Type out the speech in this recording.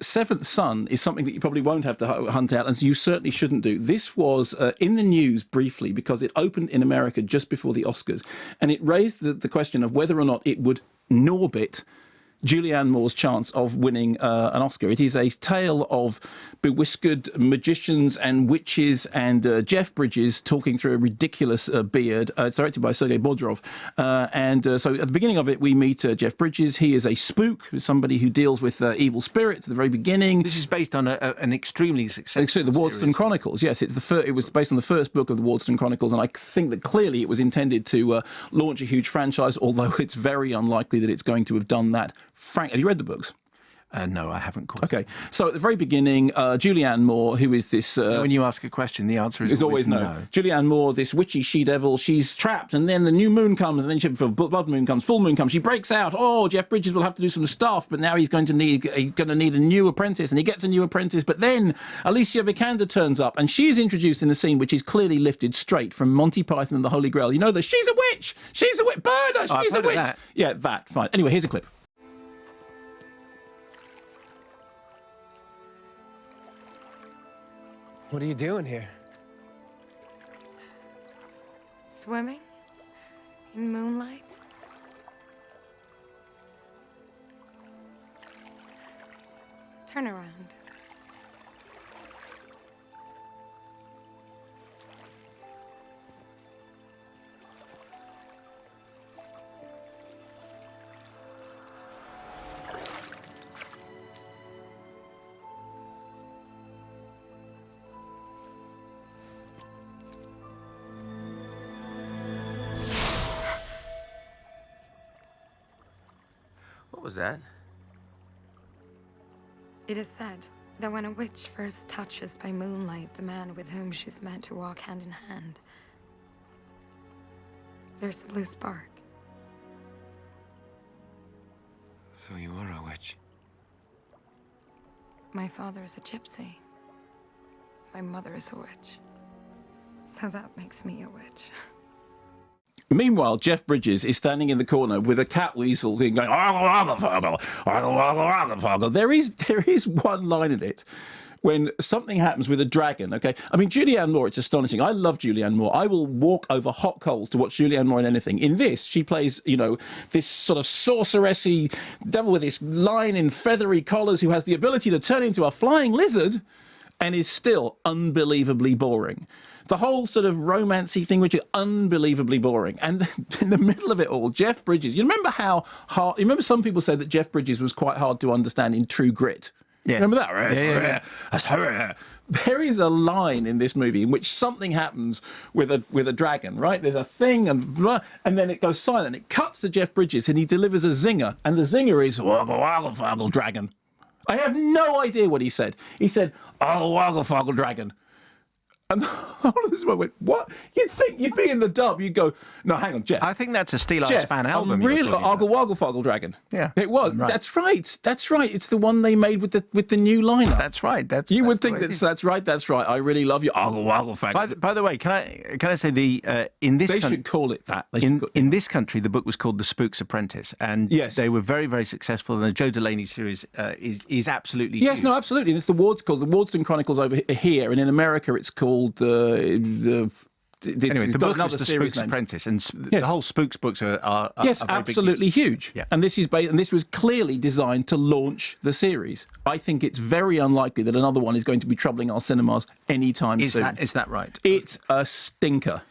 Seventh Son is something that you probably won't have to hunt out, and you certainly shouldn't do. This was in the news briefly because it opened in America just before the Oscars, and it raised the question of whether or not it would Norbit Julianne Moore's chance of winning an Oscar. It is a tale of bewhiskered magicians and witches and Jeff Bridges talking through a ridiculous beard. It's directed by Sergei Bodrov. So at the beginning of it, we meet Jeff Bridges. He is a spook, somebody who deals with evil spirits at the very beginning. This is based on an extremely successful the Wardston Chronicles, yes. It was based on the first book of the Wardston Chronicles, and I think that clearly it was intended to launch a huge franchise, although it's very unlikely that it's going to have done that. Frank, have you read the books? No, I haven't. Okay, so at the very beginning, Julianne Moore, who is this... when you ask a question, the answer is always no. Julianne Moore, this witchy she-devil, she's trapped, and then the new moon comes, and then blood moon comes, full moon comes, she breaks out. Oh, Jeff Bridges will have to do some stuff, but now he's going to need a new apprentice, and he gets a new apprentice. But then Alicia Vikander turns up, and she's introduced in a scene which is clearly lifted straight from Monty Python and the Holy Grail. You know, she's a witch! She's a witch! Burn her! She's a witch! That. Yeah, that. Fine. Anyway, here's a clip. What are you doing here? Swimming? In moonlight? Turn around. What was that? It is said that when a witch first touches by moonlight the man with whom she's meant to walk hand in hand, there's a blue spark. So you are a witch? My father is a gypsy. My mother is a witch. So that makes me a witch. Meanwhile, Jeff Bridges is standing in the corner with a cat weasel thing going, there is one line in it when something happens with a dragon, okay? I mean, Julianne Moore, it's astonishing. I love Julianne Moore. I will walk over hot coals to watch Julianne Moore in anything. In this, she plays, you know, this sort of sorceressy devil with this lion in feathery collars who has the ability to turn into a flying lizard and is still unbelievably boring. The whole sort of romancy thing, which is unbelievably boring. And in the middle of it all, Jeff Bridges, you remember how hard... You remember some people said that Jeff Bridges was quite hard to understand in True Grit? Yes. Remember that, right? Yeah. There is a line in this movie in which something happens with a dragon, right? There's a thing, and then it goes silent. It cuts to Jeff Bridges, and he delivers a zinger. And the zinger is, woggle, woggle, woggle, dragon. I have no idea what he said. He said, oh, woggle, woggle, dragon. And all of this moment, what? You'd think you'd be in the dub, you'd go, no, hang on, Jeff. I think that's a Steel Eye Span album. Really, Ogle Woggle Foggle Dragon. Yeah. It was. Right. That's right. That's right. It's the one they made with the new lineup. That's right. You would think that's right. That's right. I really love you. Ogle Woggle Foggle. By the way, can I say in this they should call it that. In this country, the book was called The Spook's Apprentice, and yes, they were very, very successful. And the Joe Delaney series is absolutely yes, huge. No, absolutely. And it's the Wardston Chronicles over here, and in America, it's called anyway, the book is The Spook's Apprentice, and the whole Spooks books are yes, very absolutely huge. Yeah. And this was clearly designed to launch the series. I think it's very unlikely that another one is going to be troubling our cinemas anytime soon. Is that right? It's a stinker.